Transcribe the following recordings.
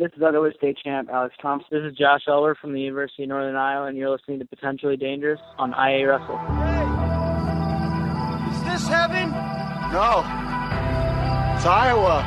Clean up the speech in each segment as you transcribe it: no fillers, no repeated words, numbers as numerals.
This is otherwise state champ Alex Thompson. This is Josh Elwer from the University of Northern Iowa, and you're listening to Potentially Dangerous on IA Wrestle. Hey, is this heaven? No, it's Iowa.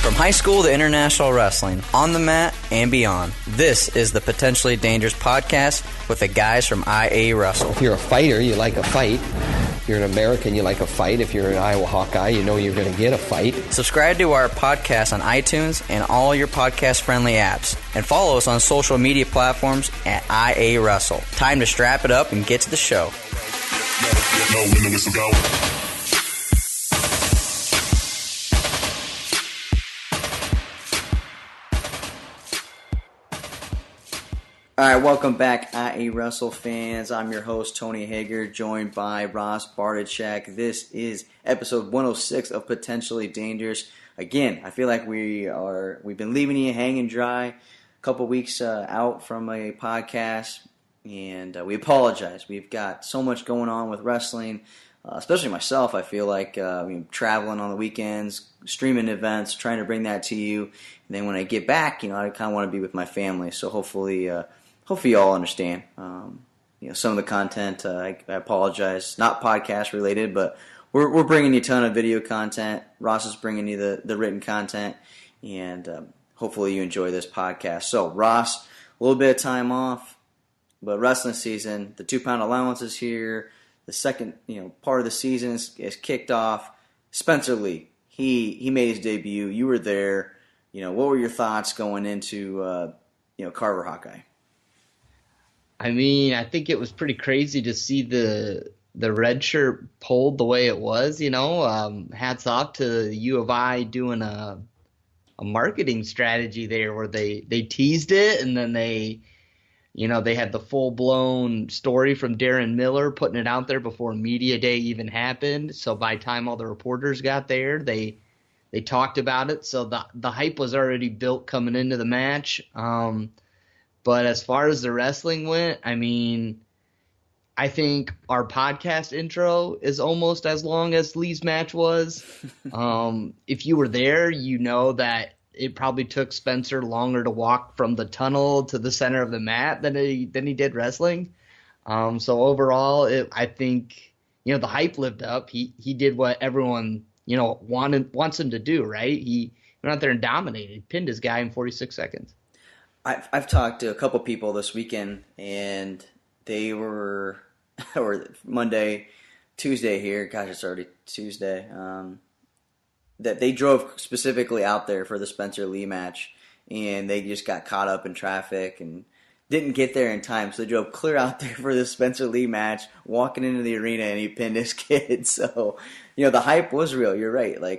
From high school to international wrestling, on the mat and beyond, this is the Potentially Dangerous podcast with the guys from IA Wrestle. If you're a fighter, you like a fight. If you're an American, you like a fight. If you're an Iowa Hawkeye, you know you're going to get a fight. Subscribe to our podcast on iTunes and all your podcast-friendly apps. And follow us on social media platforms at IA Wrestle. Time to strap it up and get to the show. All right, welcome back, IA Wrestle fans. I'm your host, Tony Hager, joined by Ross Bartachek. This is episode 106 of Potentially Dangerous. Again, I feel like we've been leaving you hanging dry a couple weeks out from a podcast, and we apologize. We've got so much going on with wrestling, especially myself. I feel like traveling on the weekends, streaming events, trying to bring that to you. And then when I get back, I kind of want to be with my family. So hopefully you all understand. Some of the content, I apologize, not podcast related, but we're bringing you a ton of video content. Ross is bringing you the written content, and hopefully you enjoy this podcast. So, Ross, a little bit of time off, but wrestling season, the 2-pound allowance is here. The second part of the season is kicked off. Spencer Lee, he made his debut. You were there. What were your thoughts going into Carver Hawkeye? I mean, I think it was pretty crazy to see the red shirt pulled the way it was, hats off to U of I doing a marketing strategy there where they teased it, and then they had the full-blown story from Darren Miller putting it out there before Media Day even happened. So by the time all the reporters got there, they talked about it. So the hype was already built coming into the match. But as far as the wrestling went, I mean, I think our podcast intro is almost as long as Lee's match was. If you were there, you know that it probably took Spencer longer to walk from the tunnel to the center of the mat than he did wrestling. So overall, I think the hype lived up. He did what everyone wants him to do, right? He went out there and dominated. He pinned his guy in 46 seconds. I've talked to a couple people this weekend, and they were, or Monday, Tuesday here, gosh, it's already Tuesday, that they drove specifically out there for the Spencer Lee match, and they just got caught up in traffic and didn't get there in time, so they drove clear out there for the Spencer Lee match, walking into the arena, and he pinned his kid. So, the hype was real. You're right. I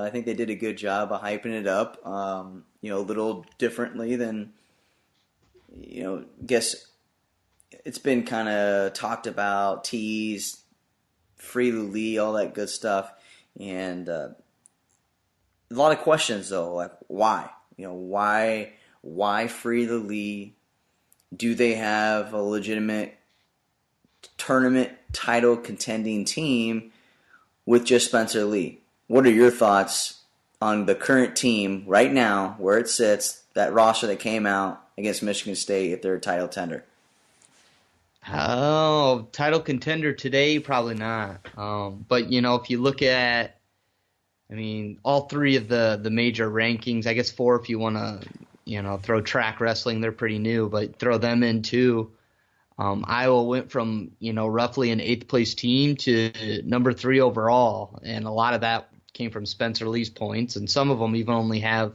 think they did a good job of hyping it up, a little differently than, guess it's been kind of talked about, teased, free Lee, all that good stuff, and a lot of questions though, like why? Why free the Lee? Do they have a legitimate tournament title contending team with just Spencer Lee? What are your thoughts on the current team right now, where it sits, that roster that came out against Michigan State, if they're a title tender? Oh, title contender today? Probably not. But, if you look at, all three of the major rankings, I guess 4 if you want to, throw track wrestling, they're pretty new, but throw them in too. Iowa went from, roughly an 8th place team to number 3 overall, and a lot of that came from Spencer Lee's points, and some of them even only have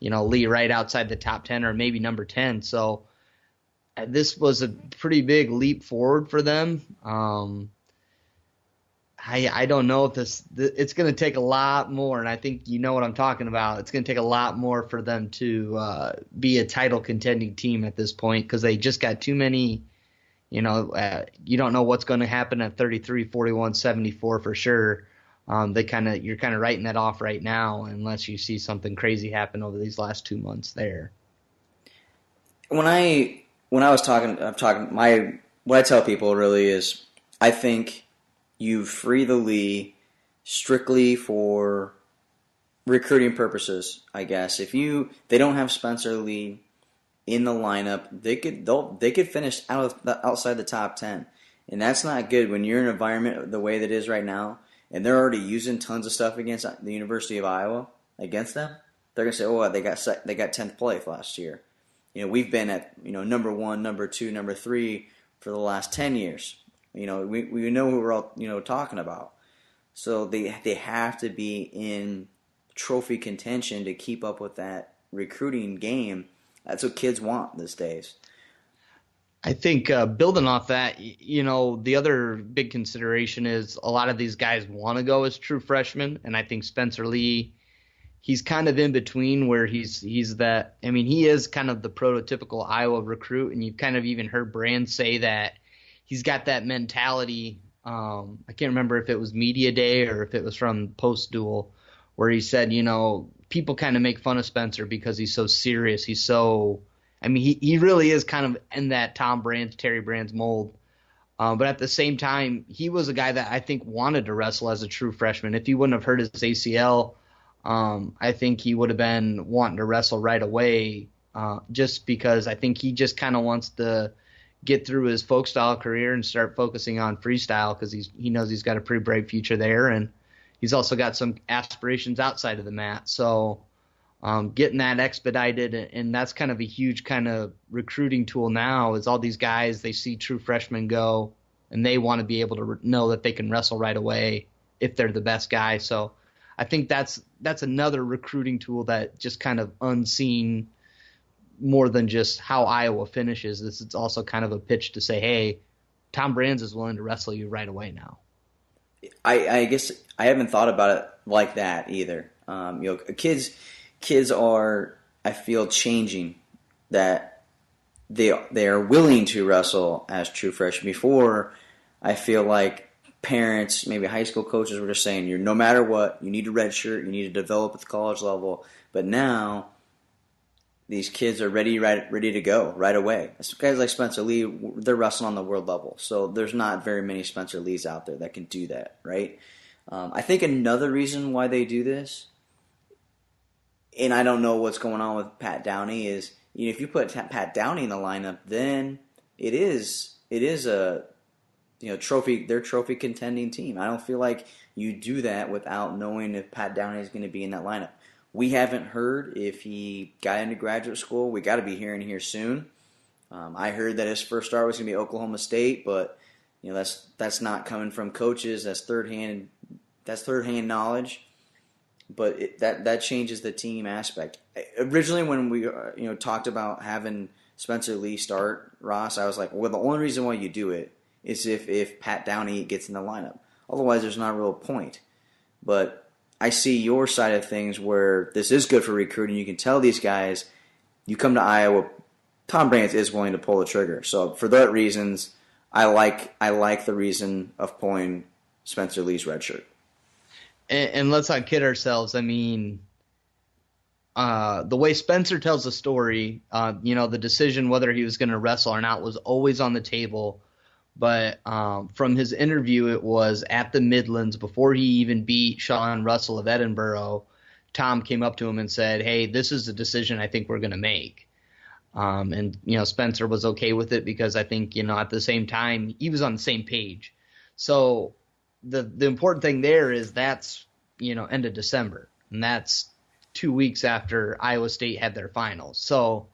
Lee right outside the top 10 or maybe number 10. So this was a pretty big leap forward for them. I don't know if it's going to take a lot more, and I think you know what I'm talking about. It's going to take a lot more for them to be a title contending team at this point, because they just got too many. You don't know what's going to happen at 33, 41, 74 for sure. You're kind of writing that off right now unless you see something crazy happen over these last 2 months there. When I was talking, what I tell people really is, I think you free the Lee strictly for recruiting purposes, I guess. If they don't have Spencer Lee in the lineup, they could finish outside the top 10. And that's not good when you're in an environment the way that it is right now, and they're already using tons of stuff against the University of Iowa against them. They're gonna say, "Oh, they got 10th place last year." We've been at number 1, number 2, number 3 for the last 10 years. We know who we're all talking about. So they have to be in trophy contention to keep up with that recruiting game. That's what kids want these days. I think building off that, the other big consideration is a lot of these guys want to go as true freshmen, and I think Spencer Lee, he's kind of in between where he's that. I mean, he is kind of the prototypical Iowa recruit, and you've kind of even heard Brand say that he's got that mentality. I can't remember if it was media day or if it was from post duel, where he said, people kind of make fun of Spencer because he's so serious. He's so. I mean, he really is kind of in that Terry Brands mold. But at the same time, he was a guy that I think wanted to wrestle as a true freshman. If he wouldn't have hurt his ACL, I think he would have been wanting to wrestle right away, just because I think he just kind of wants to get through his folk style career and start focusing on freestyle because he knows he's got a pretty bright future there. And he's also got some aspirations outside of the mat. So getting that expedited, and that's kind of a huge kind of recruiting tool now is all these guys, they see true freshmen go, and they want to be able to know that they can wrestle right away if they're the best guy. So I think that's another recruiting tool that just kind of unseen more than just how Iowa finishes. It's also kind of a pitch to say, hey, Tom Brands is willing to wrestle you right away now. I guess I haven't thought about it like that either. Kids are, I feel, changing that they are willing to wrestle as true freshmen. Before, I feel like parents, maybe high school coaches were just saying, no matter what, you need a redshirt, you need to develop at the college level. But now, these kids are ready to go right away. Guys like Spencer Lee, they're wrestling on the world level. So there's not very many Spencer Lees out there that can do that, right? I think another reason why they do this, and I don't know what's going on with Pat Downey, is if you put Pat Downey in the lineup, then it is a trophy contending team. I don't feel like you do that without knowing if Pat Downey is going to be in that lineup. We haven't heard if he got into graduate school. We got to be hearing here soon. I heard that his first start was going to be Oklahoma State, but that's not coming from coaches. That's third hand knowledge. But that changes the team aspect. Originally, when we talked about having Spencer Lee start, Ross, I was like, well, the only reason why you do it is if Pat Downey gets in the lineup. Otherwise, there's not a real point. But I see your side of things where this is good for recruiting. You can tell these guys, you come to Iowa, Tom Brands is willing to pull the trigger. So for that reasons, I like the reason of pulling Spencer Lee's red shirt. And let's not kid ourselves. I mean, the way Spencer tells the story, the decision whether he was going to wrestle or not was always on the table. But from his interview, it was at the Midlands before he even beat Sean Russell of Edinburgh. Tom came up to him and said, hey, this is the decision I think we're going to make. And Spencer was okay with it because I think, at the same time, he was on the same page. So the important thing there is that's, end of December. And that's 2 weeks after Iowa State had their finals. So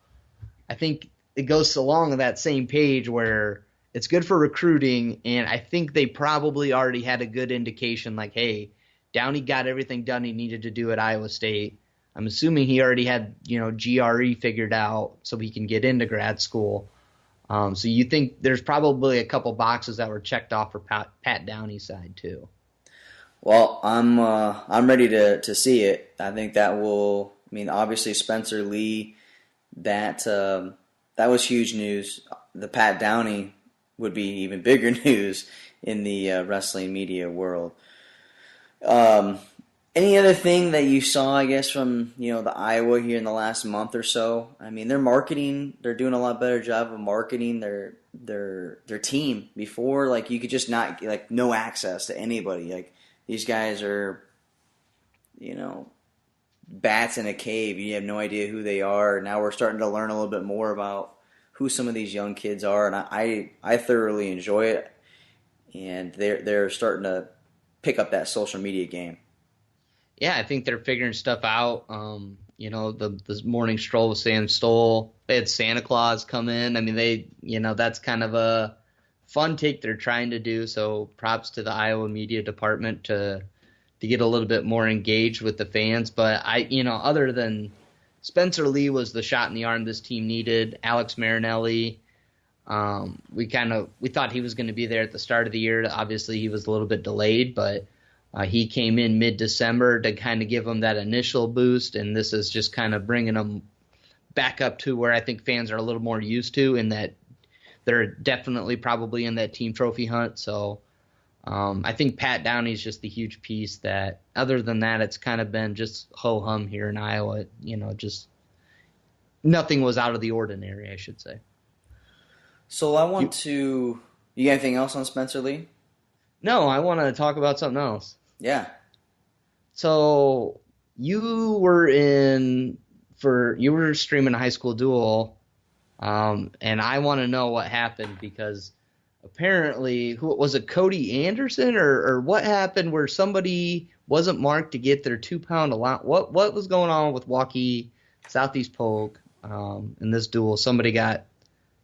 I think it goes along that same page where it's good for recruiting, and I think they probably already had a good indication like, hey, Downey got everything done he needed to do at Iowa State. I'm assuming he already had, GRE figured out so he can get into grad school. So you think there's probably a couple boxes that were checked off for Pat Downey's side too. Well, I'm ready to see it. I think that will. I mean, obviously Spencer Lee, that was huge news. The Pat Downey would be even bigger news in the wrestling media world. Any other thing that you saw, I guess, from the Iowa here in the last month or so? I mean, their marketing, they're doing a lot better job of marketing their team. Before, like, you could just not, like, no access to anybody. Like, these guys are, bats in a cave. You have no idea who they are. Now we're starting to learn a little bit more about who some of these young kids are, and I thoroughly enjoy it. And they're starting to pick up that social media game. Yeah, I think they're figuring stuff out. The morning stroll with Sam Stoll. They had Santa Claus come in. I mean, that's kind of a fun take they're trying to do. So props to the Iowa media department to get a little bit more engaged with the fans. But other than Spencer Lee was the shot in the arm this team needed. Alex Marinelli, we thought he was going to be there at the start of the year. Obviously, he was a little bit delayed, but he came in mid-December to kind of give them that initial boost, and this is just kind of bringing them back up to where I think fans are a little more used to, in that they're definitely probably in that team trophy hunt. So I think Pat Downey is just the huge piece that, other than that, it's kind of been just ho-hum here in Iowa. Just nothing was out of the ordinary, I should say. So you got anything else on Spencer Lee? No, I want to talk about something else. Yeah. So you were streaming a high school duel, and I want to know what happened, because apparently, who was it, Cody Anderson or what happened where somebody wasn't marked to get their 2-pound allowance? What was going on with Waukee Southeast Polk in this duel? Somebody got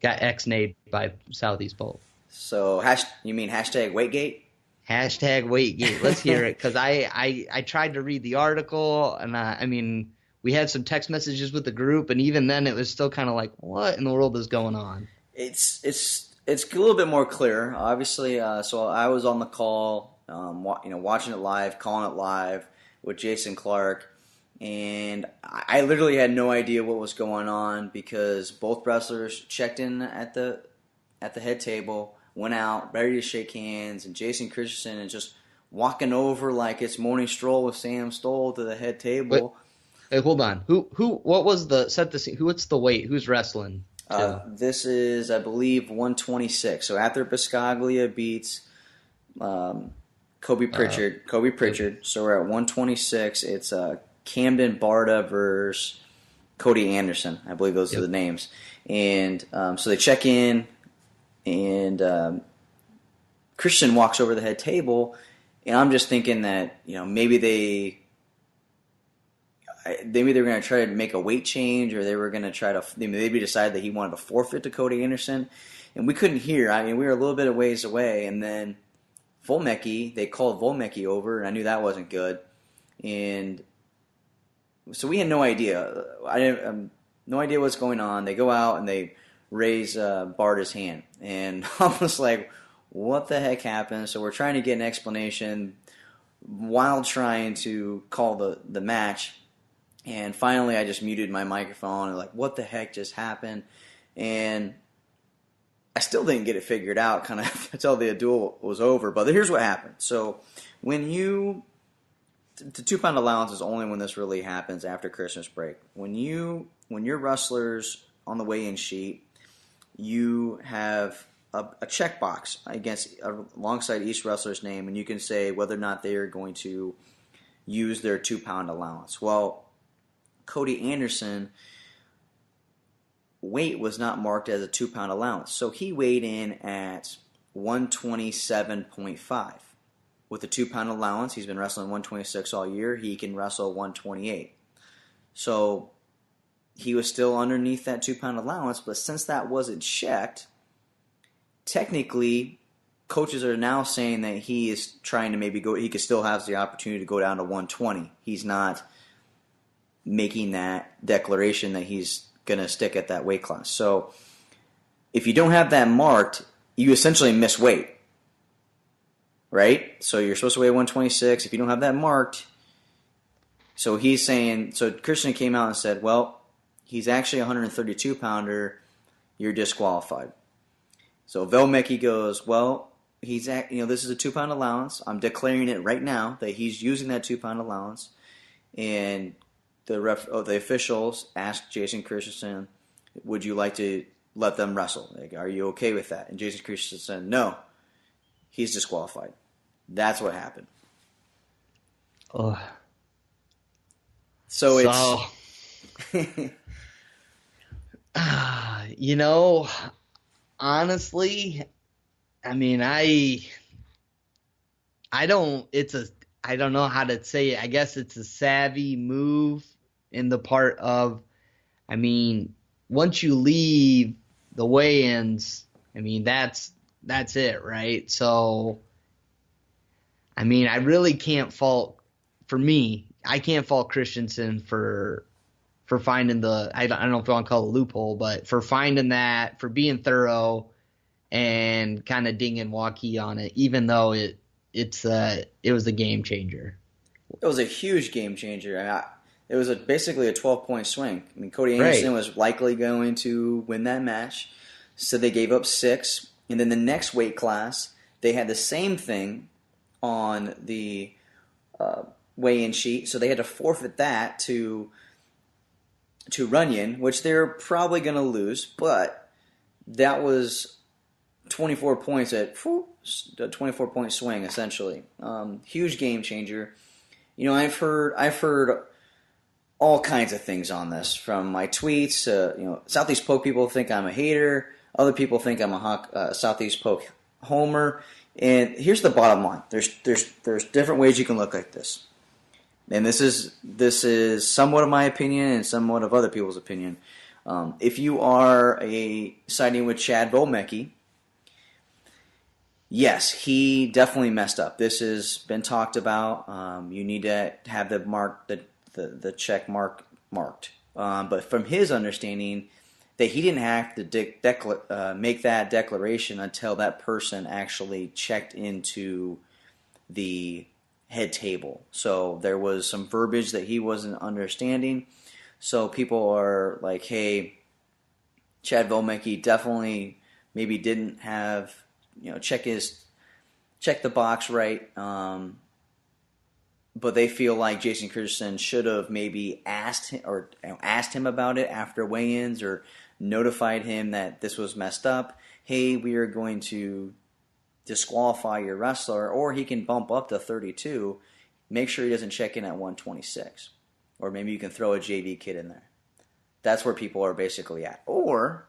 X-nayed by Southeast Polk. So you mean hashtag Weightgate? Hashtag Weightgate. Let's hear it, because I tried to read the article, and we had some text messages with the group, and even then it was still kind of like, what in the world is going on? It's a little bit more clear, obviously. So I was on the call, watching it live, calling it live with Jason Clark, and I literally had no idea what was going on, because both wrestlers checked in at the head table, went out, ready to shake hands, and Jason Christensen is just walking over like it's morning stroll with Sam Stoll to the head table. Wait, hold on. What was the set the scene? What's the weight? Who's wrestling? This is, I believe, 126. So after Biscaglia beats Kobe Pritchard. So we're at 126. It's Camden Barta versus Cody Anderson. I believe those are the names. And so they check in, and Christian walks over the head table, and I'm just thinking that maybe they were going to try to make a weight change, or they were going to try to maybe decide that he wanted to forfeit to Cody Anderson, and we couldn't hear. We were a little bit of ways away, and then they called Volmecki over, and I knew that wasn't good, and so we had no idea. I didn't no idea what's going on. They go out and they raise Barta's hand, and I was like, what the heck happened? So we're trying to get an explanation while trying to call the match. And finally, I just muted my microphone and like, what the heck just happened? And I still didn't get it figured out kind of until the duel was over. But here's what happened. So the 2-pound allowance is only when this really happens after Christmas break. When your wrestlers on the weigh-in sheet, you have a checkbox alongside each wrestler's name, and you can say whether or not they are going to use their 2-pound allowance. Well, Cody Anderson weight was not marked as a 2-pound allowance, so he weighed in at 127.5. With the 2-pound allowance, he's been wrestling 126 all year. He can wrestle 128. So he was still underneath that 2-pound allowance, but since that wasn't checked, technically, coaches are now saying that he is trying to maybe go. He could still have the opportunity to go down to 120. He's not making that declaration that he's going to stick at that weight class. So if you don't have that marked, you essentially miss weight, right? So you're supposed to weigh 126. If you don't have that marked, so he's saying. So Christian came out and said, well, he's actually a 132-pounder. You're disqualified. So Velmecki goes, well, this is a 2-pound allowance. I'm declaring it right now that he's using that 2-pound allowance. And the officials asked Jason Christensen, would you like to let them wrestle? Like, are you okay with that? And Jason Christensen said, no, he's disqualified. That's what happened. Oh. So it's you know, honestly, I mean, I don't know how to say it. I guess it's a savvy move in the part of, I mean, once you leave the weigh-ins, I mean, that's it, right? So, I mean, I really can't fault, for me, I can't fault Christensen for finding I don't know if you want to call it a loophole, but for finding that, for being thorough and kind of dinging Waukee on it, even though it was a game changer. It was a huge game changer. It was basically a 12-point swing. I mean, Cody Anderson was likely going to win that match, so they gave up 6. And then the next weight class, they had the same thing on the weigh-in sheet, so they had to forfeit that to Runyon, which they're probably going to lose, but that was 24 points at a 24-point swing, essentially. Huge game changer. You know, I've heard all kinds of things on this, from my tweets. You know, Southeast Polk people think I'm a hater. Other people think I'm a Southeast Polk homer. And here's the bottom line: there's different ways you can look at this. And this is somewhat of my opinion and somewhat of other people's opinion. If you are siding with Chad Volmecki, yes, he definitely messed up. This has been talked about. You need to have the check marked. But from his understanding, that he didn't have to make that declaration until that person actually checked into the head table. So there was some verbiage that he wasn't understanding. So people are like, hey, Chad Volmecki definitely maybe didn't have, check the box right. But they feel like Jason Christensen should have maybe asked him about it after weigh-ins, or notified him that this was messed up. Hey, we are going to disqualify your wrestler, or he can bump up to 32. Make sure he doesn't check in at 126. Or maybe you can throw a JV kid in there. That's where people are basically at. Or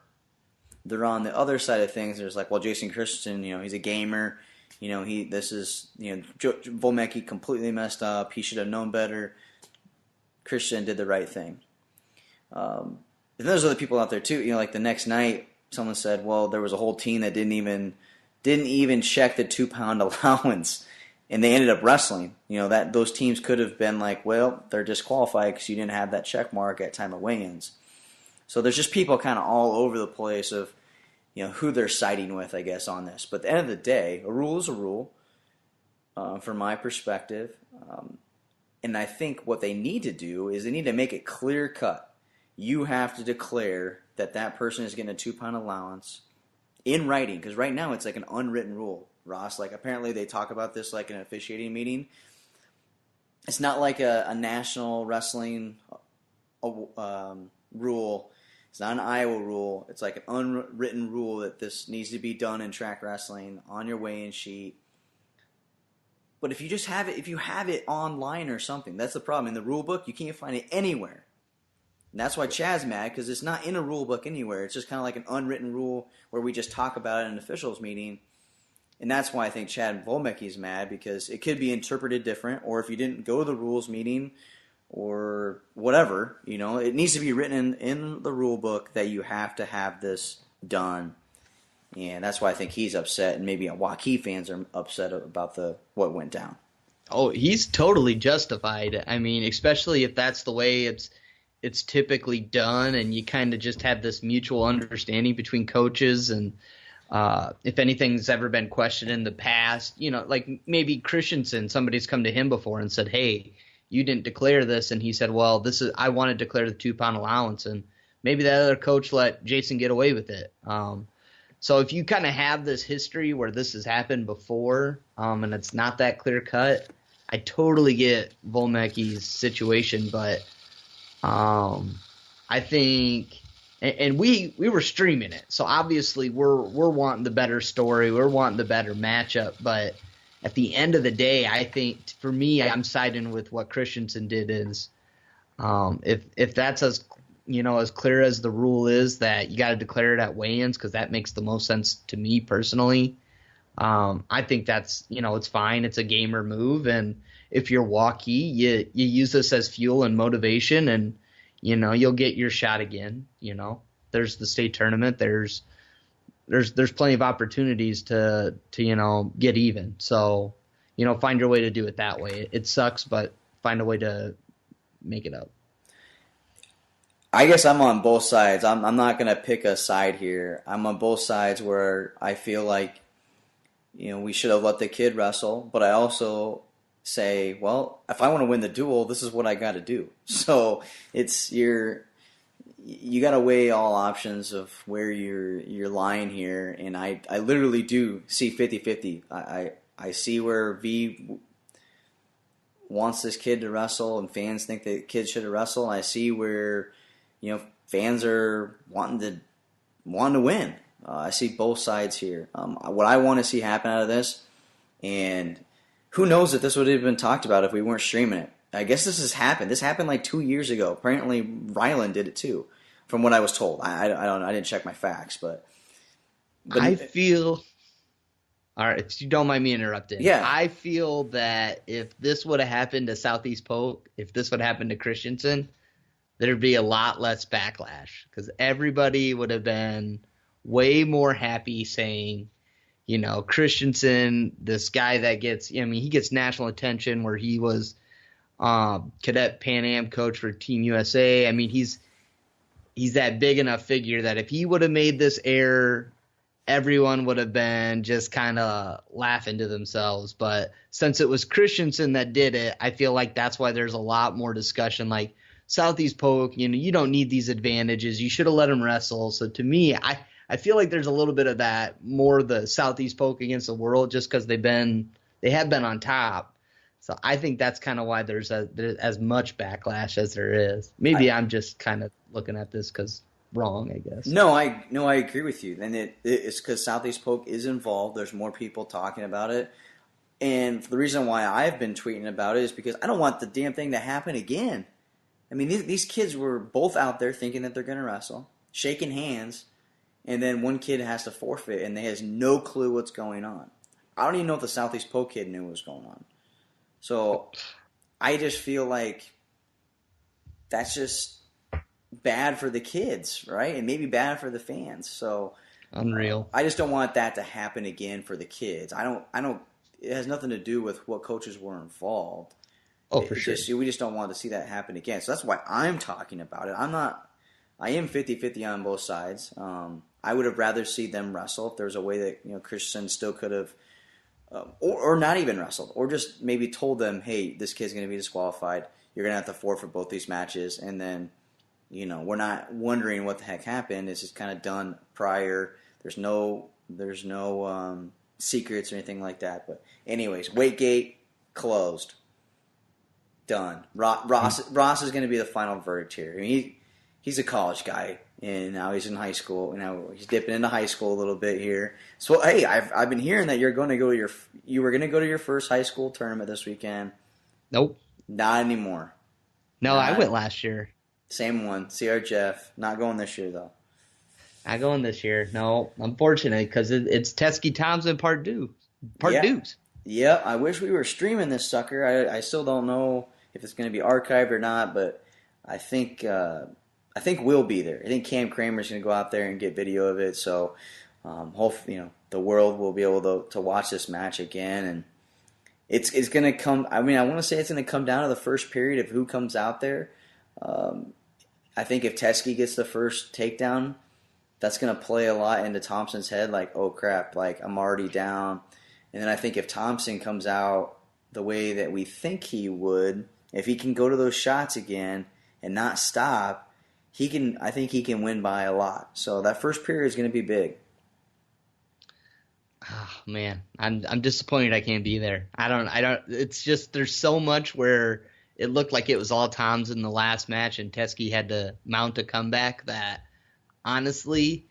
they're on the other side of things. There's like, well, Jason Christensen, he's a gamer. Volmecki completely messed up. He should have known better. Christian did the right thing. And there's other people out there too. Like the next night, someone said, well, there was a whole team that didn't even check the 2-pound allowance, and they ended up wrestling. That those teams could have been like, well, they're disqualified because you didn't have that check mark at time of weigh-ins. So there's just people kind of all over the place of, who they're siding with, I guess, on this. But at the end of the day, a rule is a rule, from my perspective. And I think what they need to do is they need to make it clear cut. You have to declare that person is getting a 2-pound allowance in writing, because right now it's like an unwritten rule, Ross. Like, apparently they talk about this like in an officiating meeting. It's not like a national wrestling rule. It's not an Iowa rule. It's like an unwritten rule that this needs to be done in track wrestling on your weigh-in sheet. But if you just have it, if you have it online or something, that's the problem. In the rule book, you can't find it anywhere. And that's why Chad's mad, because it's not in a rule book anywhere. It's just kind of like an unwritten rule where we just talk about it in an officials meeting. And that's why I think Chad Volmecki is mad, because it could be interpreted different, or if you didn't go to the rules meeting or whatever, it needs to be written in the rule book that you have to have this done. And that's why I think he's upset, and maybe Waukee fans are upset about what went down. Oh, he's totally justified. I mean, especially if that's the way it's typically done, and you kind of just have this mutual understanding between coaches, and if anything's ever been questioned in the past, like maybe Christensen, somebody's come to him before and said, hey, you didn't declare this, and he said, well, I want to declare the 2-pound allowance, and maybe that other coach let Jason get away with it. So if you kind of have this history where this has happened before, and it's not that clear cut, I totally get Volmecki's situation, but I think, and we were streaming it, so obviously we're wanting the better story, we're wanting the better matchup, but at the end of the day, I think, for me, I'm siding with what Christensen did is, If that's as as clear as the rule is that you got to declare it at weigh-ins, because that makes the most sense to me personally. I think that's it's fine. It's a gamer move, and if you're Waukee, you use this as fuel and motivation, and you'll get your shot again. There's the state tournament. There's plenty of opportunities to get even. So find your way to do it that way. It sucks, but find a way to make it up. I guess I'm on both sides. I'm not going to pick a side here. I'm on both sides where I feel like, we should have let the kid wrestle, but I also say, well, if I want to win the duel, this is what I got to do. So you got to weigh all options of where you're lying here, and I literally do see 50-50. I see where V wants this kid to wrestle, and fans think the kid should have wrestled. And I see where fans are wanting to win. I see both sides here. What I want to see happen out of this, and who knows if this would have been talked about if we weren't streaming it. I guess this has happened. This happened like 2 years ago. Apparently, Ryland did it too, from what I was told. I don't know. I didn't check my facts, but I feel. All right, if you don't mind me interrupting. Yeah. I feel that if this would have happened to Southeast Polk, if this would have happened to Christensen, there'd be a lot less backlash, because everybody would have been way more happy saying, Christensen, this guy that gets, he gets national attention, where he was cadet Pan Am coach for Team USA. He's that big enough figure that if he would have made this error, everyone would have been just kind of laughing to themselves. But since it was Christensen that did it, I feel like that's why there's a lot more discussion. Like, Southeast Polk, you don't need these advantages. You should have let him wrestle. So to me, I feel like there's a little bit of that, more the Southeast Polk against the world, just because they have been on top. So I think that's kind of why there's as much backlash as there is. Maybe I'm just kind of looking at this because wrong, I guess. No, I agree with you. And it's because Southeast Polk is involved. There's more people talking about it. And the reason why I've been tweeting about it is because I don't want the damn thing to happen again. These kids were both out there thinking that they're going to wrestle, shaking hands, and then one kid has to forfeit, and they has no clue what's going on. I don't even know if the Southeast Polk kid knew what was going on. So I just feel like that's just bad for the kids, right? And maybe bad for the fans. So unreal. I just don't want that to happen again for the kids. I don't. It has nothing to do with what coaches were involved. Oh, for sure. We just don't want to see that happen again. So that's why I'm talking about it. I am 50-50 on both sides. I would have rather see them wrestle if there was a way that Christian still could have, or not even wrestled, or just maybe told them, hey, this kid's going to be disqualified. You're going to have to forfeit both these matches, and then we're not wondering what the heck happened. It's just kind of done prior. There's no secrets or anything like that. But anyways, Waitgate closed. Done. Ross is going to be the final verdict here. He's a college guy, and now he's in high school. He's dipping into high school a little bit here. So hey, I've been hearing that you were going to go to your first high school tournament this weekend. Nope. Not anymore. No, I went last year. Same one. CR Jeff. Not going this year though. Not going this year. No, unfortunately, because it's Teskey Thompson part deuce. Yeah, I wish we were streaming this sucker. I still don't know if it's going to be archived or not, but I think we'll be there. I think Cam Kramer's going to go out there and get video of it. So hopefully, the world will be able to watch this match again, and it's going to come. I want to say it's going to come down to the first period of who comes out there. I think if Teskey gets the first takedown, that's going to play a lot into Thompson's head. Like, oh crap! Like, I'm already down. And then I think if Thompson comes out the way that we think he would, if he can go to those shots again and not stop, I think he can win by a lot. So that first period is going to be big. Oh man, I'm disappointed I can't be there. I don't. It's just there's so much where it looked like it was all Tom's in the last match, and Teskey had to mount a comeback. That honestly,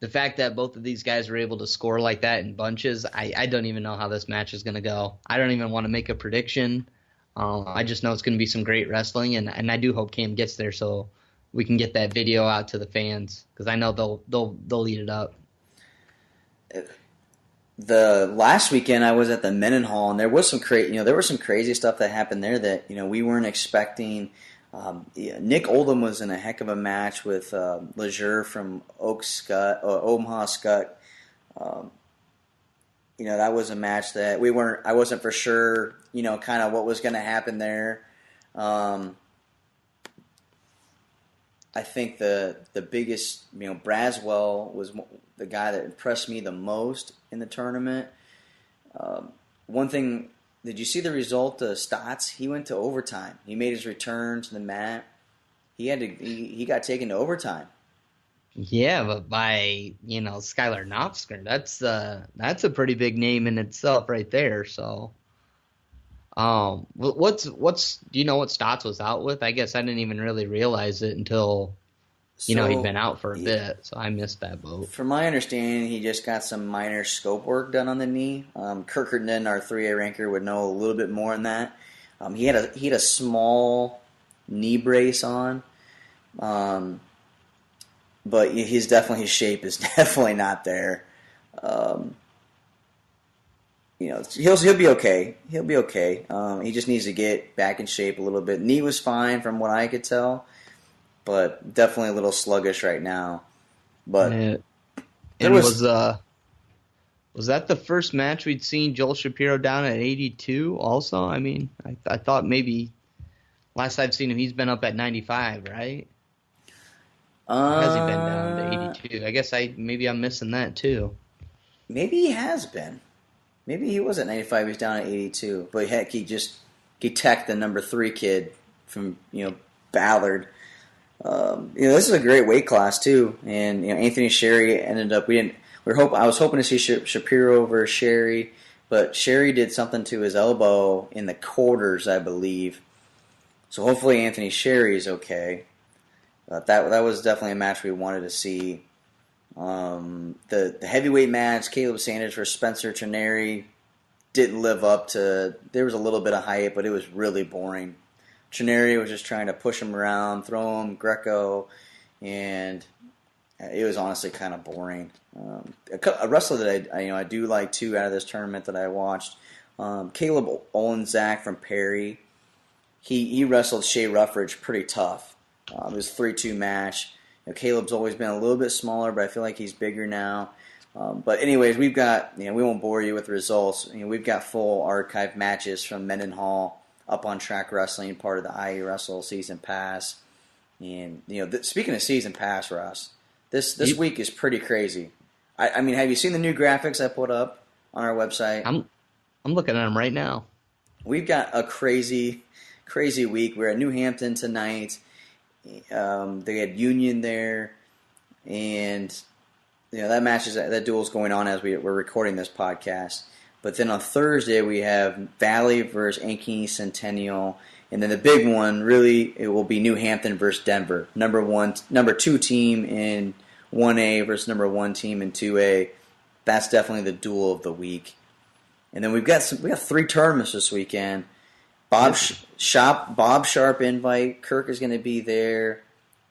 the fact that both of these guys were able to score like that in bunches, I don't even know how this match is going to go. I don't even want to make a prediction. I just know it's going to be some great wrestling, and I do hope Cam gets there so we can get that video out to the fans, because I know they'll eat it up. The last weekend I was at the Mendenhall, and there was some crazy stuff that happened there that we weren't expecting. Nick Oldham was in a heck of a match with Leisure from Omaha Scott. That was a match that I wasn't for sure, kind of what was going to happen there. I think the biggest, Braswell was the guy that impressed me the most in the tournament. One thing, did you see the result of Stotts? He went to overtime. He made his return to the mat. He got taken to overtime. Yeah, but by Skylar Knopfsker, that's a pretty big name in itself right there. So, what's do you know what Stotts was out with? I guess I didn't even really realize it until he'd been out for a bit, so I missed that boat. From my understanding, he just got some minor scope work done on the knee. Kirk Herndon, our 3A ranker, would know a little bit more on that. He had a small knee brace on. But his shape is definitely not there. He'll be okay. He'll be okay. He just needs to get back in shape a little bit. Knee was fine from what I could tell, but definitely a little sluggish right now. But was that the first match we'd seen Joel Shapiro down at 82? Also, I mean, I thought maybe last I've seen him, he's been up at 95, right? Has he been down to 82? I guess maybe I'm missing that too. Maybe he has been. Maybe he was at 95. He's down at 82. But heck, he teched the number 3 kid from Ballard. This is a great weight class too. And Anthony Sherry ended up. I was hoping to see Shapiro over Sherry, but Sherry did something to his elbow in the quarters, I believe. So hopefully Anthony Sherry is okay. That was definitely a match we wanted to see. The heavyweight match, Caleb Sanders versus Spencer Trineri, didn't live up to. There was a little bit of hype, but it was really boring. Trineri was just trying to push him around, throw him Greco, and it was honestly kind of boring. A wrestler that I do like too out of this tournament that I watched, Caleb Olenzak from Perry. He wrestled Shea Ruffridge pretty tough. It was a 3-2 match. Caleb's always been a little bit smaller, but I feel like he's bigger now. But anyways, we've got, we won't bore you with the results. We've got full archive matches from Mendenhall up on Track Wrestling, part of the IE Wrestle Season Pass. And, speaking of Season Pass, Ross, this week is pretty crazy. I mean, have you seen the new graphics I put up on our website? I'm looking at them right now. We've got a crazy, crazy week. We're at New Hampton tonight. They had Union there, and that duel's going on as we're recording this podcast. But then on Thursday we have Valley versus Ankeny Centennial, and then the big one really it will be New Hampton versus Denver, number 2 team in 1A versus number 1 team in 2A. That's definitely the duel of the week. And then we got 3 tournaments this weekend. Bob Sharp invite. Kirk is going to be there.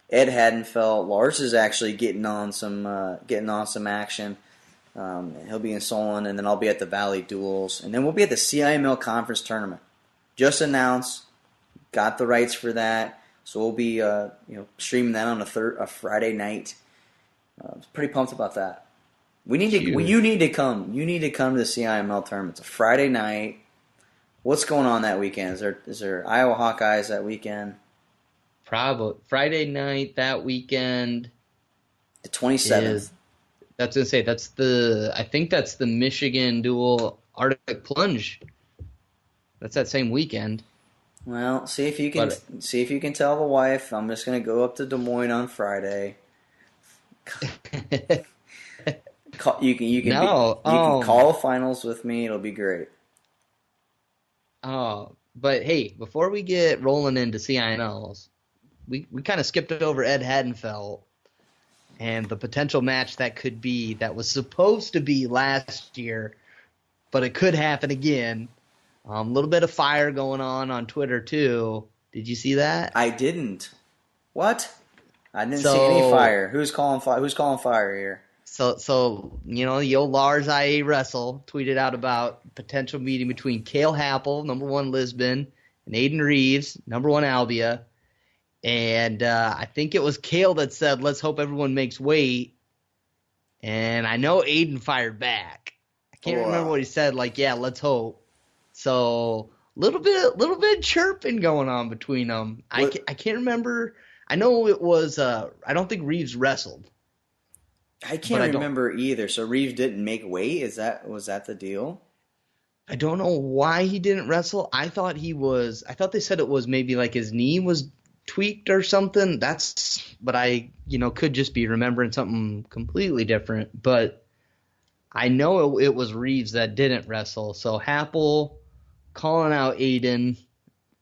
Ed Hadenfeld. Lars is actually getting on some action. He'll be in Solon, and then I'll be at the Valley Duels, and then we'll be at the CIML Conference Tournament. Just announced. Got the rights for that, so we'll be streaming that on a Friday night. Pretty pumped about that. You need to come. You need to come to the CIML tournament. It's a Friday night. What's going on that weekend? Is there Iowa Hawkeyes that weekend? Probably Friday night that weekend. The 27th. That's gonna say I think that's the Michigan dual Arctic Plunge. That's that same weekend. Well, see if you can tell the wife I'm just gonna go up to Des Moines on Friday. You can call finals with me. It'll be great. Oh, but hey, before we get rolling into CINLs, we kind of skipped over Ed Hadenfeld and the potential match that was supposed to be last year, but it could happen again. A little bit of fire going on Twitter too. Did you see that? I didn't. What? I didn't see So- any fire. Who's calling fire? Who's calling fire here? So the old Lars IA Russell tweeted out about potential meeting between Cale Happel, number 1 Lisbon, and Aiden Reeves, number 1 Albia. And I think it was Cale that said, let's hope everyone makes weight. And I know Aiden fired back. I can't remember what he said, like, yeah, let's hope. So little bit chirping going on between them. I can't remember. I know it was, I don't think Reeves wrestled. I can't remember either. So Reeves didn't make weight? Was that the deal? I don't know why he didn't wrestle. I thought they said it was maybe like his knee was tweaked or something. But I, could just be remembering something completely different. But I know it was Reeves that didn't wrestle. So Happel calling out Aiden,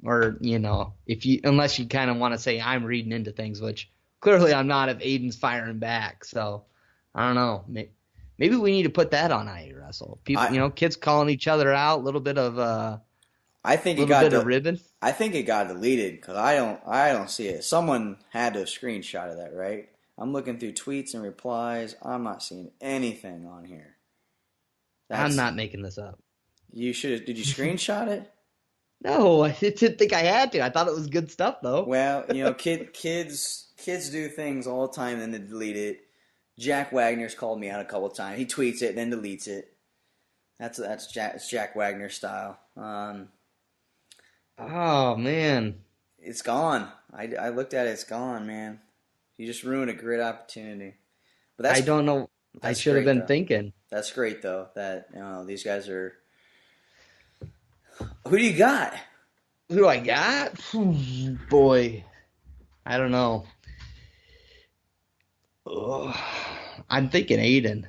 or, unless you kind of want to say I'm reading into things, which clearly I'm not if Aiden's firing back. So I don't know. Maybe we need to put that on IA Wrestle. People, kids calling each other out, a little bit of I think of ribbon. I think it got deleted because I don't see it. Someone had to have screenshotted that, right? I'm looking through tweets and replies. I'm not seeing anything on here. I'm not making this up. You should. Did you screenshot it? No, I didn't think I had to. I thought it was good stuff though. Well, kids do things all the time and then they delete it. Jack Wagner's called me out a couple of times. He tweets it, then deletes it. That's Jack Wagner style. Oh man, it's gone. I looked at it. It's gone, man. You just ruined a great opportunity. But I don't know. I should have been thinking. That's great though. That these guys are. Who do you got? Who do I got? Boy, I don't know. Ugh. I'm thinking Aiden.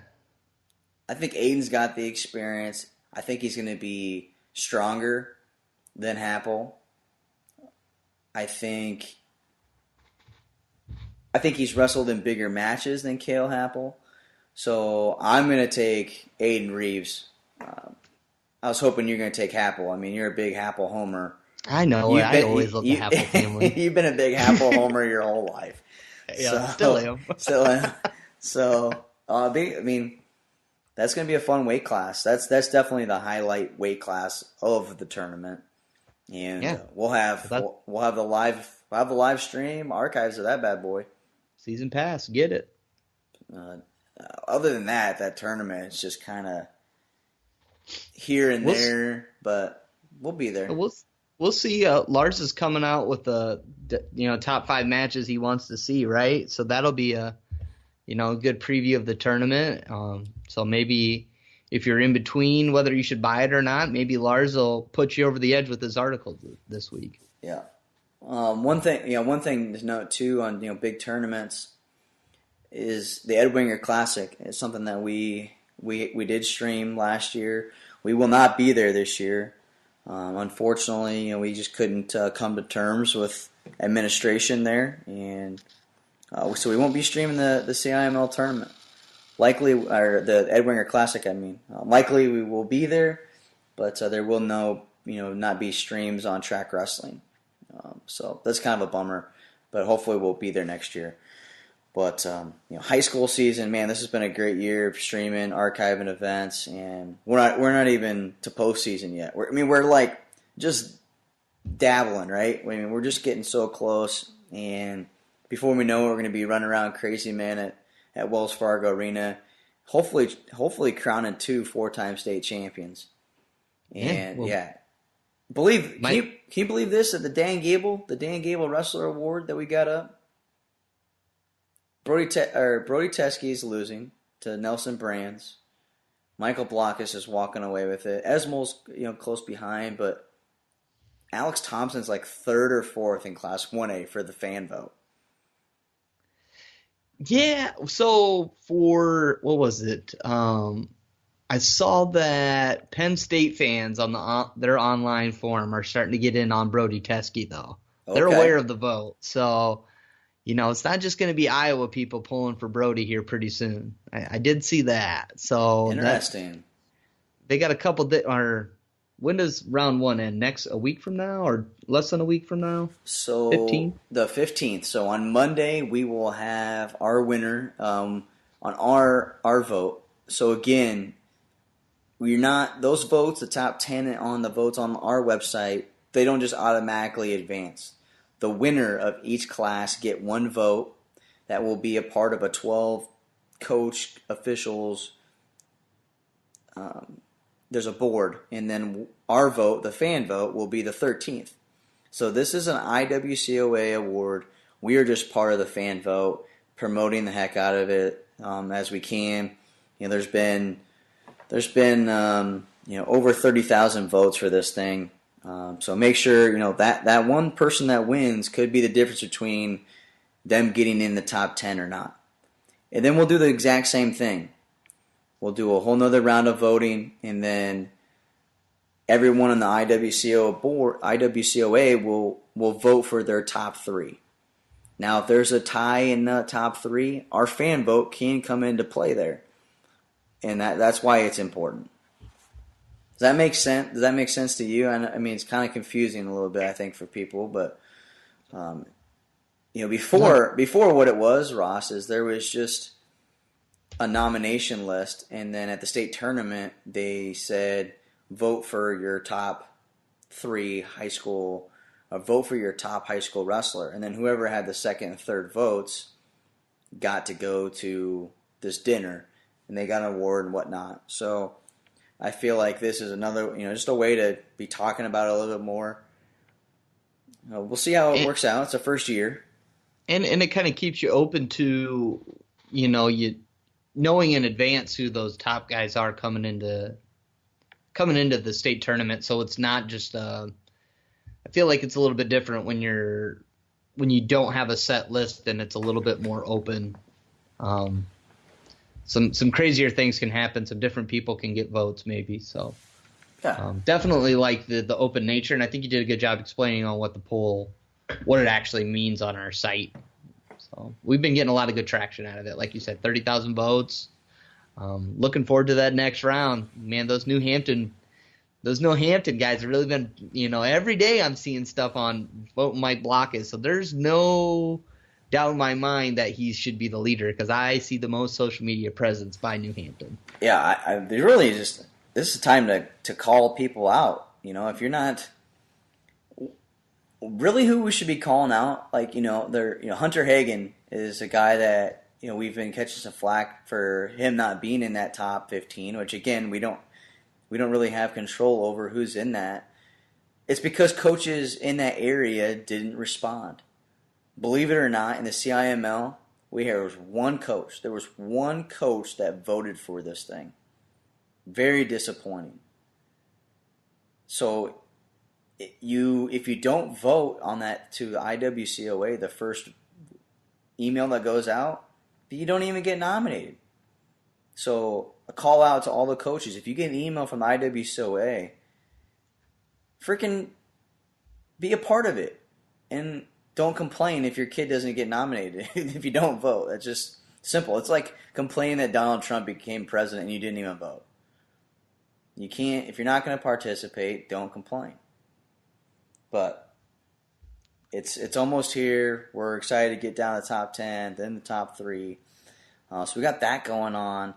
I think Aiden's got the experience. I think he's going to be stronger than Happel. I think he's wrestled in bigger matches than Cale Happel. So I'm going to take Aiden Reeves. I was hoping you're going to take Happel. I mean, you're a big Happel homer. I know. I always love the Happel family. You've been a big Happel homer your whole life. Yeah, still am. So, I mean, that's going to be a fun weight class. That's definitely the highlight weight class of the tournament. And we'll have the live stream archives of that bad boy. Season pass, get it. Other than that tournament is just kind of here and there, but we'll be there. We'll see. Lars is coming out with the top 5 matches he wants to see, right? So that'll be a good preview of the tournament. So maybe if you're in between whether you should buy it or not, maybe Lars will put you over the edge with his article this week. Yeah. One thing to note too on big tournaments is the Ed Winger Classic. It's something that we did stream last year. We will not be there this year. Unfortunately, we just couldn't come to terms with administration there, and so we won't be streaming the CIML tournament. Likely, or the Ed Winger Classic, I mean. Likely we will be there, but there will not be streams on Track Wrestling. So that's kind of a bummer, but hopefully we'll be there next year. But high school season, man, this has been a great year of streaming, archiving events, and we're not even to postseason yet. We're like just dabbling, right? I mean, we're just getting so close, and before we know it, we're going to be running around crazy, man, at Wells Fargo Arena, hopefully crowning 2 4-time state champions. And can you believe this? At the Dan Gable Wrestler Award that we got up, Brody Teskey is losing to Nelson Brands. Michael Blockus is walking away with it. Esmo's close behind, but Alex Thompson's like 3rd or 4th in Class 1A for the fan vote. Yeah, so for what was it? I saw that Penn State fans on their online forum are starting to get in on Brody Teskey though. Okay. They're aware of the vote, so. It's not just going to be Iowa people pulling for Brody here pretty soon. I did see that. So interesting. They got a couple when does round 1 end? A week from now, or less than a week from now? So 15th? The 15th. So on Monday we will have our winner on our vote. So again, those votes, the top 10 on the votes on our website, they don't just automatically advance. The winner of each class get one vote that will be a part of a 12 coach officials. There's a board, and then our vote, the fan vote, will be the 13th. So this is an IWCOA award. We are just part of the fan vote, promoting the heck out of it as we can. There's been over 30,000 votes for this thing. So make sure that one person that wins could be the difference between them getting in the top 10 or not. And then we'll do the exact same thing. We'll do a whole nother round of voting, and then everyone on the IWCOA will vote for their top 3. Now, if there's a tie in the top 3, our fan vote can come into play there, and that's why it's important. Does that make sense? Does that make sense to you? I mean, it's kind of confusing a little bit, I think, for people, but before what it was, Ross, is there was just a nomination list, and then at the state tournament they said vote for your top 3 high school, vote for your top high school wrestler, and then whoever had the second and third votes got to go to this dinner, and they got an award and whatnot. So I feel like this is another, just a way to be talking about it a little bit more. We'll see how it works out. It's the first year, and it kind of keeps you open to you knowing in advance who those top guys are coming into the state tournament. So it's not just I feel like it's a little bit different when you don't have a set list, and it's a little bit more open. Some crazier things can happen. Some different people can get votes maybe. So definitely like the open nature, and I think you did a good job explaining on what it actually means on our site. So we've been getting a lot of good traction out of it. Like you said, 30,000 votes. Looking forward to that next round. Man, those New Hampton guys have really been, every day I'm seeing stuff on Vote Mike Blockes. So there's no doubt in my mind that he should be the leader, because I see the most social media presence by New Hampton. Yeah, this is a time to call people out. If you're not really, who we should be calling out, Hunter Hagen is a guy that we've been catching some flack for him not being in that top 15, which again we don't really have control over who's in that. It's because coaches in that area didn't respond. Believe it or not, in the CIML, there was one coach that voted for this thing. Very disappointing. So if you don't vote on that to the IWCOA, the first email that goes out, you don't even get nominated. So a call out to all the coaches: if you get an email from the IWCOA, freaking be a part of it, and don't complain if your kid doesn't get nominated if you don't vote. That's just simple. It's like complaining that Donald Trump became president and you didn't even vote. You can't, if you're not going to participate, don't complain. But it's almost here. We're excited to get down to the top 10, then the top 3. So we got that going on.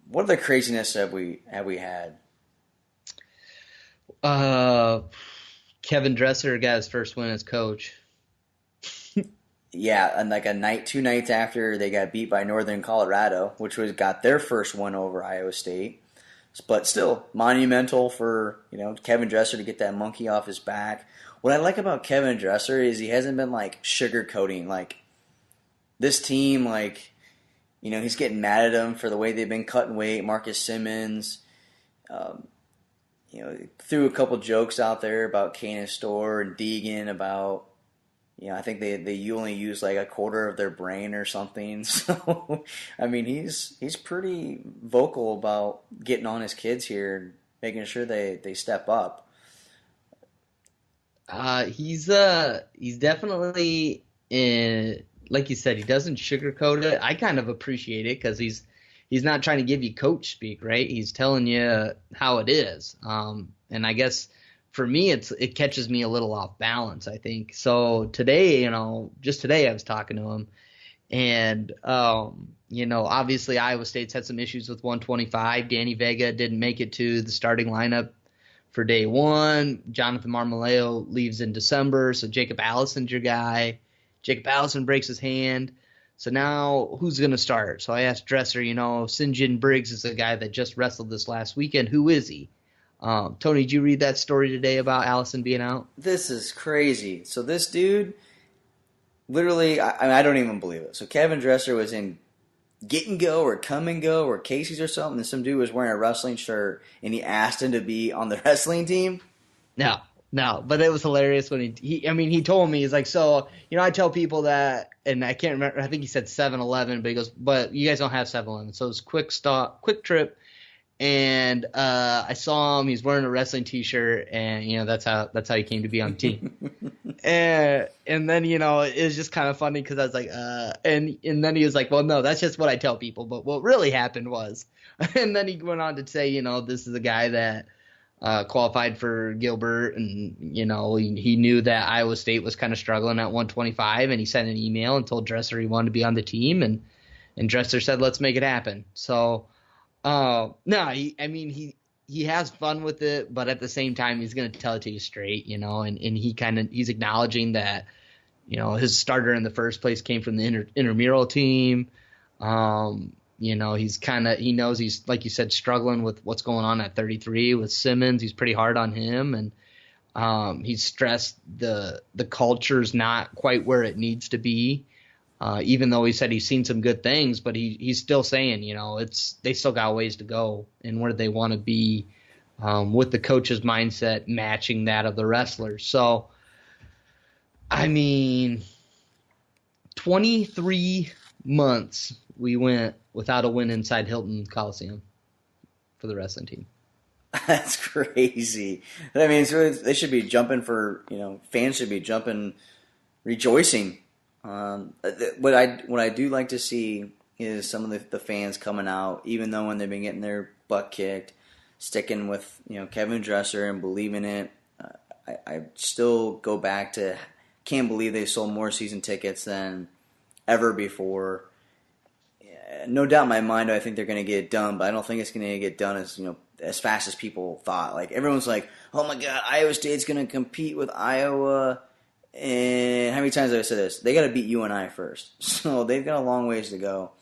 What other craziness have we had? Kevin Dresser got his first win as coach. Yeah, and 2 nights after they got beat by Northern Colorado, which got their first win over Iowa State. But still, monumental for Kevin Dresser to get that monkey off his back. What I like about Kevin Dresser is he hasn't been sugarcoating this team. He's getting mad at them for the way they've been cutting weight. Marcus Simmons, threw a couple jokes out there about Canis Store and Deegan about. I think they only use a quarter of their brain or something. So, I mean, he's pretty vocal about getting on his kids here and making sure they step up. He's definitely like you said, he doesn't sugarcoat it. I kind of appreciate it because he's he's not trying to give you coach speak, right? He's telling you how it is. And I guess for me, it catches me a little off balance, I think. So today, just today I was talking to him, and, obviously Iowa State's had some issues with 125. Danny Vega didn't make it to the starting lineup for day one. Jonathan Marmoleo leaves in December, so Jacob Allison's your guy. Jacob Allison breaks his hand. So now who's going to start? So I asked Dresser, Sinjin Briggs is a guy that just wrestled this last weekend. Who is he? Tony, did you read that story today about Allison being out? This is crazy. So this dude, literally, I don't even believe it. So Kevin Dresser was in Get and Go or Come and Go or Casey's or something, and some dude was wearing a wrestling shirt, and he asked him to be on the wrestling team? No, but it was hilarious when he told me, he's like, so, I tell people that, and I can't remember, I think he said 7-Eleven, but he goes, but you guys don't have 7-Eleven, so it's quick trip. And I saw him. He's wearing a wrestling T-shirt, and that's how he came to be on the team. and then it was just kind of funny because I was like, and then he was like, well, no, that's just what I tell people. But what really happened was, and then he went on to say, this is a guy that qualified for Gilbert, and he knew that Iowa State was kind of struggling at 125, and he sent an email and told Dresser he wanted to be on the team, and Dresser said, let's make it happen. So. No, he has fun with it, but at the same time, he's going to tell it to you straight, and he's acknowledging that, his starter in the first place came from the intramural team. He knows he's, like you said, struggling with what's going on at 33 with Simmons. He's pretty hard on him, and he's stressed the culture's not quite where it needs to be. Even though he said he's seen some good things, but he's still saying, they still got ways to go and where they want to be with the coach's mindset matching that of the wrestlers. So, 23 months we went without a win inside Hilton Coliseum for the wrestling team. That's crazy. So they should be jumping fans should be jumping, rejoicing. What I do like to see is some of the fans coming out, even though when they've been getting their butt kicked, sticking with Kevin Dresser and believing it. I still go back to can't believe they sold more season tickets than ever before. No doubt in my mind, I think they're going to get it done, but I don't think it's going to get done as fast as people thought. Like everyone's like, oh my God, Iowa State's going to compete with Iowa. And how many times have I said this? They got to beat UNI first. So they've got a long ways to go.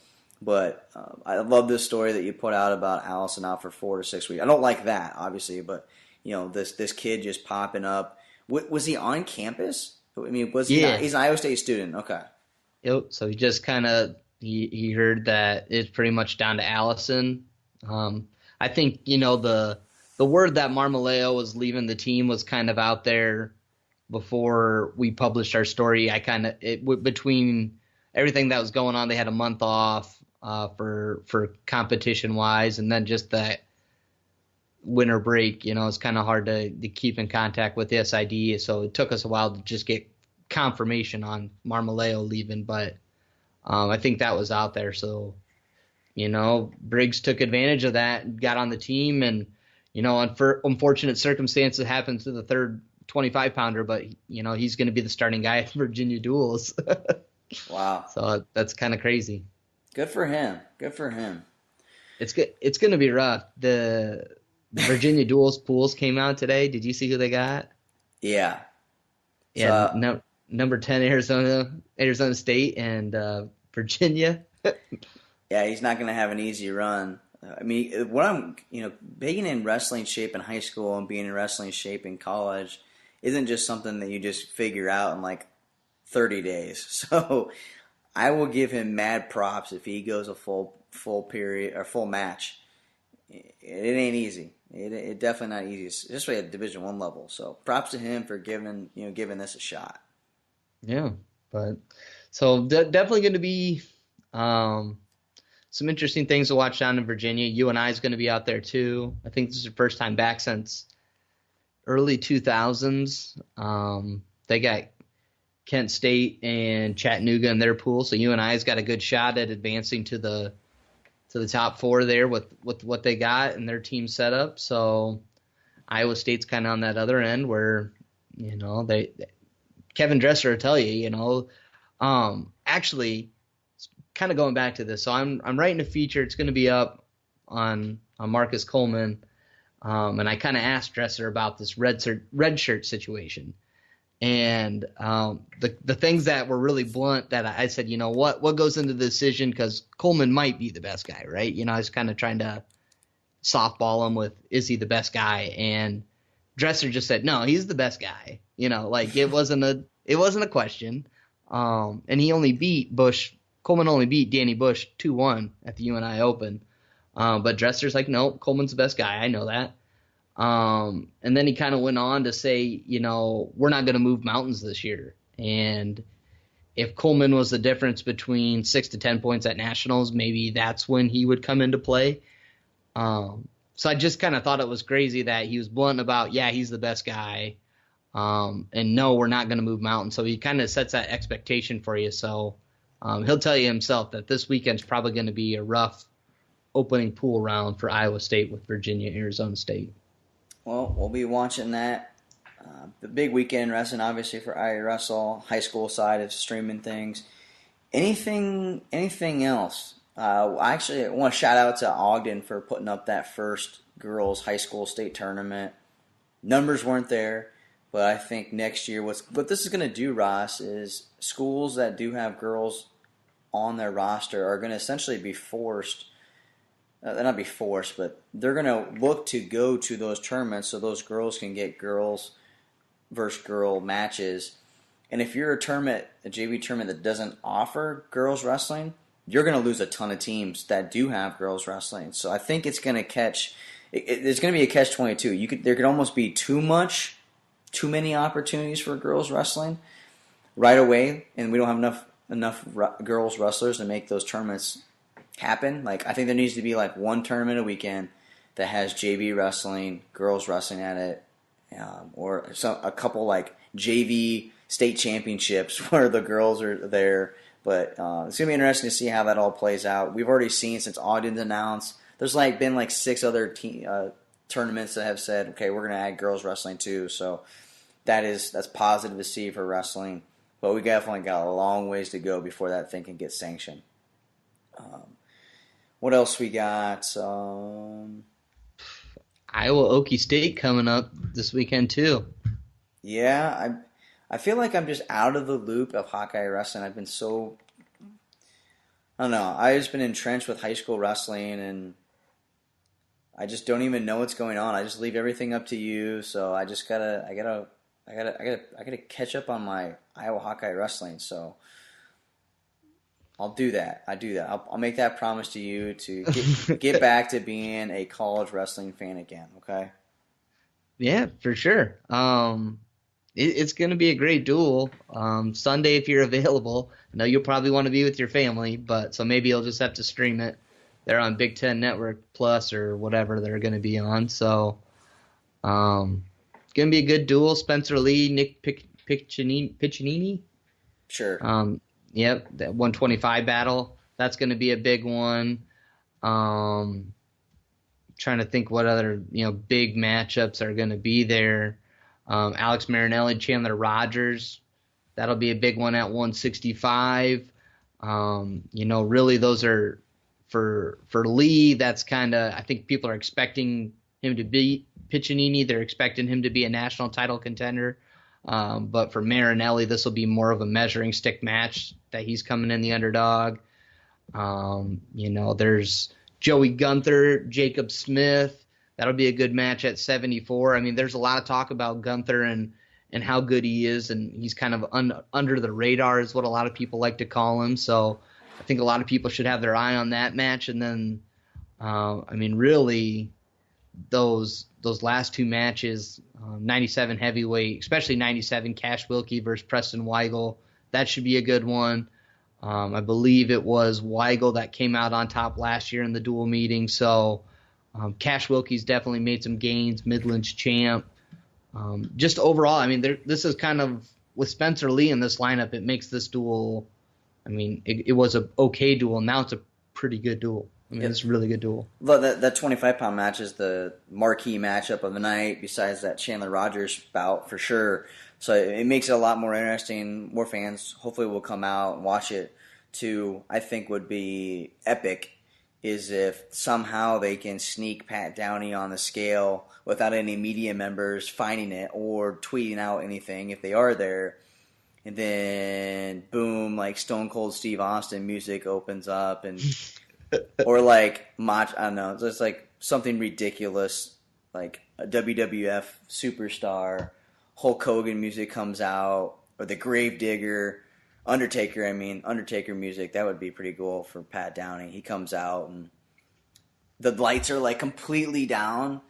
But I love this story that you put out about Allison out for 4 to 6 weeks. I don't like that, obviously, but this kid just popping up. Was he on campus? Was he? Yeah. He's an Iowa State student. Okay. Yep. So he just kind of he heard that it's pretty much down to Allison. I think the word that Marmoleo was leaving the team was kind of out there before we published our story. Between everything that was going on, they had a month off for competition wise, and then just that winter break, it's kind of hard to keep in contact with the SID. So it took us a while to just get confirmation on Marmoleo leaving, but I think that was out there. So, Briggs took advantage of that and got on the team, and, unfortunate circumstances happened to the third 25-pounder, but he's going to be the starting guy at Virginia Duels. Wow. So that's kind of crazy. Good for him. It's good. It's going to be rough. The Virginia Duels pools came out today. Did you see who they got? Yeah. Yeah. Number 10 Arizona State and Virginia. Yeah, he's not going to have an easy run. What I'm, being in wrestling shape in high school and being in wrestling shape in college isn't just something that you just figure out in like 30 days. So I will give him mad props if he goes a full period or full match. It ain't easy. It definitely not easy, especially at Division I level. So props to him for giving this a shot. Yeah, but so definitely going to be some interesting things to watch down in Virginia. UNI is going to be out there too. I think this is their first time back since early 2000s. They got Kent State and Chattanooga in their pool, so UNI's got a good shot at advancing to the the top 4 there with what they got and their team set up. So Iowa State's kind of on that other end where, Kevin Dresser will tell you, actually, kind of going back to this. So I'm writing a feature. It's going to be up on Marcus Coleman. And I kind of asked Dresser about this red shirt situation. And the things that were really blunt that I said, what goes into the decision? Because Coleman might be the best guy, right? I was kind of trying to softball him with, is he the best guy? And Dresser just said, no, he's the best guy. It wasn't a question. And he only beat Coleman only beat Danny Bush 2-1 at the UNI Open. But Dresser's like, no, Coleman's the best guy. I know that. And then he kind of went on to say, we're not going to move mountains this year. And if Coleman was the difference between 6 to 10 points at nationals, maybe that's when he would come into play. So I just kind of thought it was crazy that he was blunt about, yeah, he's the best guy. And no, we're not going to move mountains. So he kind of sets that expectation for you. So he'll tell you himself that this weekend's probably going to be a rough opening pool round for Iowa State with Virginia, Arizona State. Well, we'll be watching that. The big weekend in wrestling, obviously, for iWrestle, high school side of streaming things. Anything else? I want to shout out to Ogden for putting up that first girls high school state tournament. Numbers weren't there, but I think next year what this is going to do, Ross, is schools that do have girls on their roster are going to essentially be forced. They're not be forced, but they're going to look to go to those tournaments so those girls can get girls versus girl matches. And if you're a JV tournament that doesn't offer girls wrestling, you're going to lose a ton of teams that do have girls wrestling. So I think it's going to there's going to be a catch-22. There could almost be too many opportunities for girls wrestling right away, and we don't have enough girls wrestlers to make those tournaments happen. Like, I think there needs to be like one tournament a weekend that has JV wrestling, girls wrestling at it, or a couple like JV state championships where the girls are there. But it's going to be interesting to see how that all plays out. We've already seen since Ogden's announced, there's been 6 other tournaments that have said, okay, we're going to add girls wrestling too. So that's positive to see for wrestling. But we definitely got a long ways to go before that thing can get sanctioned. What else we got? Iowa Okie State coming up this weekend too. Yeah, I feel like I'm just out of the loop of Hawkeye wrestling. I've been I don't know. I've just been entrenched with high school wrestling, and I just don't even know what's going on. I just leave everything up to you. So I just I gotta catch up on my Iowa Hawkeye wrestling. So I'll do that. I'll make that promise to you to get back to being a college wrestling fan again. Okay. Yeah, for sure. It's going to be a great duel. Sunday, if you're available. I know you'll probably want to be with your family, but so maybe you'll just have to stream it. They're on Big Ten Network Plus or whatever they're going to be on. So it's going to be a good duel. Spencer Lee, Nick Piccinini. Sure. Yep, that 125 battle. That's going to be a big one. Trying to think what other big matchups are going to be there. Alex Marinelli, Chandler Rogers. That'll be a big one at 165. Really those are for Lee. That's kind of, I think people are expecting him to beat Piccinini. They're expecting him to be a national title contender. But for Marinelli, this will be more of a measuring stick match that he's coming in the underdog. There's Joey Gunther, Jacob Smith. That'll be a good match at 74. I mean, there's a lot of talk about Gunther and how good he is, and he's kind of under the radar is what a lot of people like to call him. So I think a lot of people should have their eye on that match. And then, really, those last 2 matches, 97 heavyweight, especially 97 Cash Wilkie versus Preston Weigel, that should be a good one. I believe it was Weigel that came out on top last year in the dual meeting. So Cash Wilkie's definitely made some gains, Midland's champ. Just overall, this is kind of, with Spencer Lee in this lineup, it makes this duel, it was an okay duel. Now it's a pretty good duel. I mean, it's a really good duel. That 25-pound match is the marquee matchup of the night, besides that Chandler Rogers bout for sure. So it makes it a lot more interesting. More fans hopefully will come out and watch it. Too, I think would be epic is if somehow they can sneak Pat Downey on the scale without any media members finding it or tweeting out anything if they are there. And then, boom, like Stone Cold Steve Austin music opens up, and or like, I don't know, just like something ridiculous, like a WWF superstar, Hulk Hogan music comes out, or the Gravedigger, Undertaker music. That would be pretty cool for Pat Downey. He comes out, and the lights are like completely down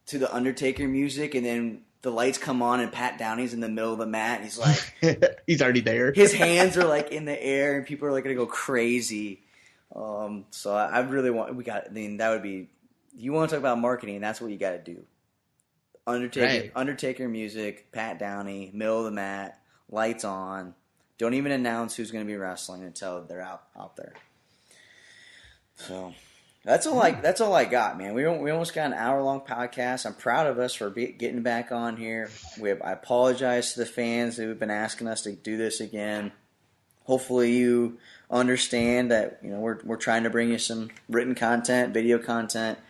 to the Undertaker music, and then the lights come on and Pat Downey's in the middle of the mat, and he's like... He's already there. His hands are like in the air, and people are like going to go crazy. So I really want... that would be... You want to talk about marketing, that's what you got to do. Undertaker music, Pat Downey, middle of the mat, lights on. Don't even announce who's going to be wrestling until they're out there. So... That's all I got, man. We almost got an hour-long podcast. I'm proud of us for getting back on here. I apologize to the fans who have been asking us to do this again. Hopefully you understand that we're trying to bring you some written content, video content.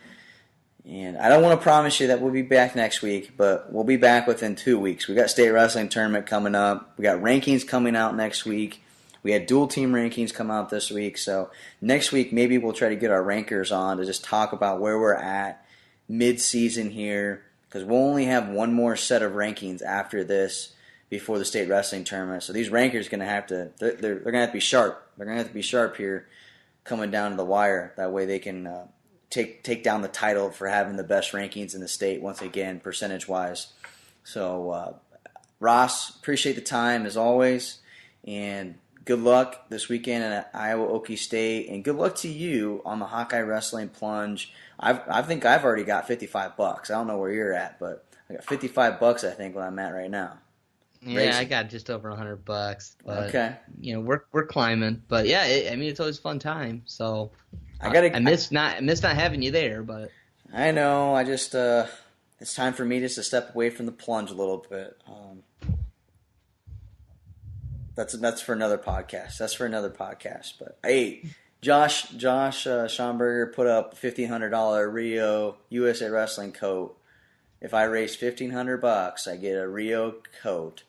And I don't want to promise you that we'll be back next week, but we'll be back within 2 weeks. We got state wrestling tournament coming up. We got rankings coming out next week. We had dual team rankings come out this week, so next week maybe we'll try to get our rankers on to just talk about where we're at mid-season here, because we'll only have one more set of rankings after this before the state wrestling tournament. So these rankers are going to have to they're going to have to be sharp. They're going to have to be sharp here coming down to the wire. That way they can take down the title for having the best rankings in the state once again, percentage-wise. So Ross, appreciate the time as always, and good luck this weekend at Iowa Waukee State, and good luck to you on the Hawkeye Wrestling Plunge. I think I've already got $55. I don't know where you're at, but I got $55. I think where I'm at right now. Yeah, Racing. I got just over $100. But, okay. We're climbing, but yeah, it's always a fun time. So I miss not having you there, but I know. I just it's time for me just to step away from the plunge a little bit. That's for another podcast. But hey, Josh Schomburger put up $1,500 Rio USA Wrestling coat. If I raise $1,500, I get a Rio coat.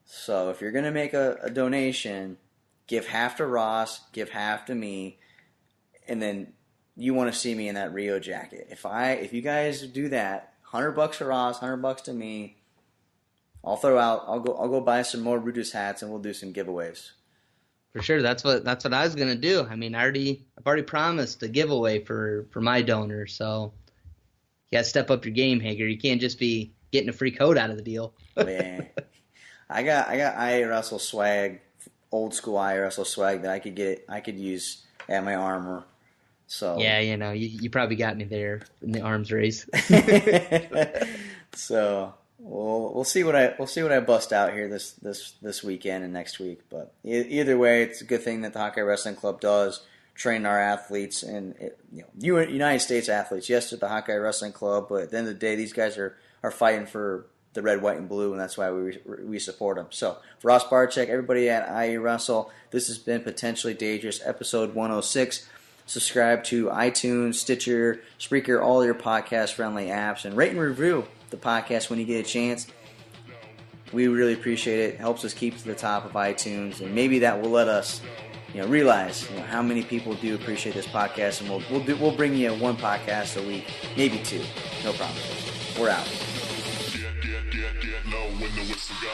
So if you're gonna make a donation, give half to Ross, give half to me, and then you want to see me in that Rio jacket. If you guys do that, $100 for Ross, $100 to me. I'll go buy some more Brutus hats, and we'll do some giveaways. For sure, that's what I was gonna do. I mean, I've already promised a giveaway for my donor, so you gotta step up your game, Hager. You can't just be getting a free coat out of the deal. Yeah, I got IA Wrestle swag, old school IA Wrestle swag that I could use at my armor. So yeah, you probably got me there in the arms race. So. We'll see what I bust out here this weekend and next week. But either way, it's a good thing that the Hawkeye Wrestling Club does train our athletes and United States athletes. Yes, to the Hawkeye Wrestling Club, but at the end of the day, these guys are fighting for the red, white, and blue, and that's why we support them. So for Ross Bartachek, everybody at IE Wrestle, this has been Potentially Dangerous, episode 106. Subscribe to iTunes, Stitcher, Spreaker, all your podcast-friendly apps, and rate and review the podcast when you get a chance. We really appreciate it. It helps us keep to the top of iTunes, and maybe that will let us, realize how many people do appreciate this podcast, and we'll bring you one podcast a week, maybe two. No problem. We're out. Get low when the whistle go.